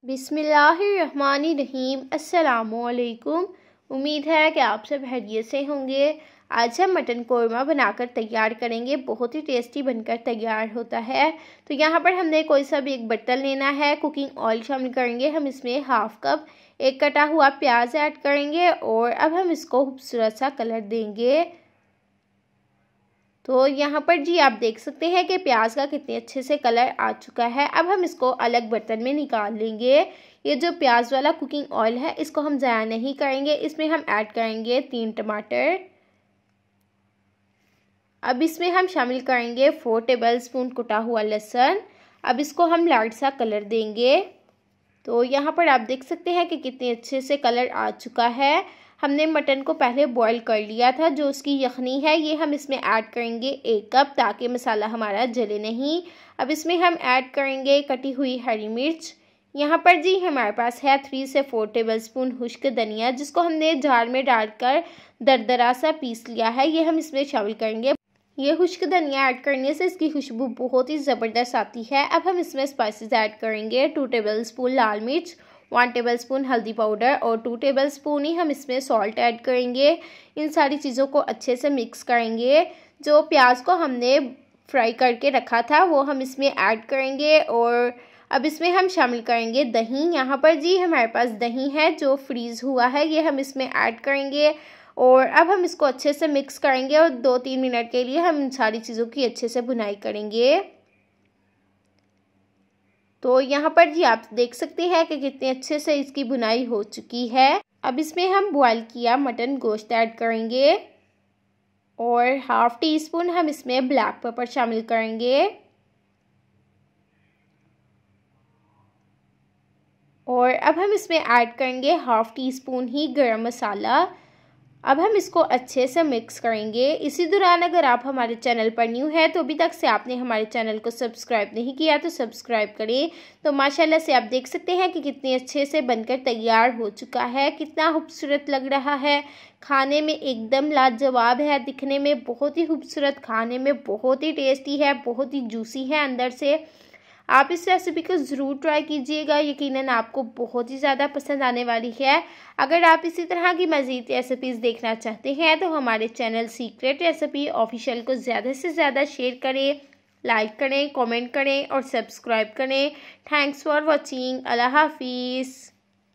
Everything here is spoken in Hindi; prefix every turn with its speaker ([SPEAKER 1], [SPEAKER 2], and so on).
[SPEAKER 1] बिस्मिल्लाहिर्रहमानिर्रहीम। अस्सलामुअलैकुम। उम्मीद है कि आप सब खैरियत से होंगे। आज हम मटन कौरमा बनाकर तैयार करेंगे। बहुत ही टेस्टी बनकर तैयार होता है। तो यहाँ पर हमने कोई सा भी एक बर्तन लेना है। कुकिंग ऑयल शामिल करेंगे हम इसमें हाफ कप। एक कटा हुआ प्याज ऐड करेंगे और अब हम इसको खूबसूरत सा कलर देंगे। तो यहाँ पर जी आप देख सकते हैं कि प्याज का कितने अच्छे से कलर आ चुका है। अब हम इसको अलग बर्तन में निकाल लेंगे। ये जो प्याज वाला कुकिंग ऑयल है इसको हम ज़ाया नहीं करेंगे। इसमें हम ऐड करेंगे 3 टमाटर। अब इसमें हम शामिल करेंगे 4 टेबलस्पून कुटा हुआ लहसुन। अब इसको हम लाइट सा कलर देंगे। तो यहाँ पर आप देख सकते हैं कि कितने अच्छे से कलर आ चुका है। हमने मटन को पहले बॉईल कर लिया था। जो उसकी यखनी है ये हम इसमें ऐड करेंगे 1 कप, ताकि मसाला हमारा जले नहीं। अब इसमें हम ऐड करेंगे कटी हुई हरी मिर्च। यहाँ पर जी हमारे पास है 3 से 4 टेबलस्पून खुश्क धनिया, जिसको हमने जार में डालकर दरदरा सा पीस लिया है। ये हम इसमें शामिल करेंगे। ये खुश्क धनिया ऐड करने से इसकी खुशबू बहुत ही ज़बरदस्त आती है। अब हम इसमें स्पाइसेस ऐड करेंगे 2 टेबलस्पून लाल मिर्च, 1 टेबलस्पून हल्दी पाउडर और 2 टेबलस्पून ही हम इसमें सॉल्ट ऐड करेंगे। इन सारी चीज़ों को अच्छे से मिक्स करेंगे। जो प्याज को हमने फ्राई करके रखा था वो हम इसमें ऐड करेंगे और अब इसमें हम शामिल करेंगे दही। यहाँ पर जी हमारे पास दही है जो फ्रीज़ हुआ है, ये हम इसमें ऐड करेंगे और अब हम इसको अच्छे से मिक्स करेंगे और 2-3 मिनट के लिए हम इन सारी चीज़ों की अच्छे से भुनाई करेंगे। तो यहाँ पर जी आप देख सकते हैं कि कितने अच्छे से इसकी भुनाई हो चुकी है। अब इसमें हम बॉयल किया मटन गोश्त ऐड करेंगे और हाफ टी स्पून हम इसमें ब्लैक पेपर शामिल करेंगे और अब हम इसमें ऐड करेंगे हाफ टी स्पून ही गरम मसाला। अब हम इसको अच्छे से मिक्स करेंगे। इसी दौरान अगर आप हमारे चैनल पर न्यू है तो अभी तक से आपने हमारे चैनल को सब्सक्राइब नहीं किया तो सब्सक्राइब करें। तो माशाल्लाह से आप देख सकते हैं कि कितने अच्छे से बनकर तैयार हो चुका है। कितना खूबसूरत लग रहा है। खाने में एकदम लाजवाब है। दिखने में बहुत ही खूबसूरत, खाने में बहुत ही टेस्टी है, बहुत ही जूसी है अंदर से। आप इस रेसिपी को ज़रूर ट्राई कीजिएगा। यकीनन आपको बहुत ही ज़्यादा पसंद आने वाली है। अगर आप इसी तरह की मज़ीद रेसिपीज़ देखना चाहते हैं तो हमारे चैनल सीक्रेट रेसिपी ऑफिशियल को ज़्यादा से ज़्यादा शेयर करें, लाइक करें, कमेंट करें और सब्सक्राइब करें। Thanks for watching. अल्लाह हाफिज़।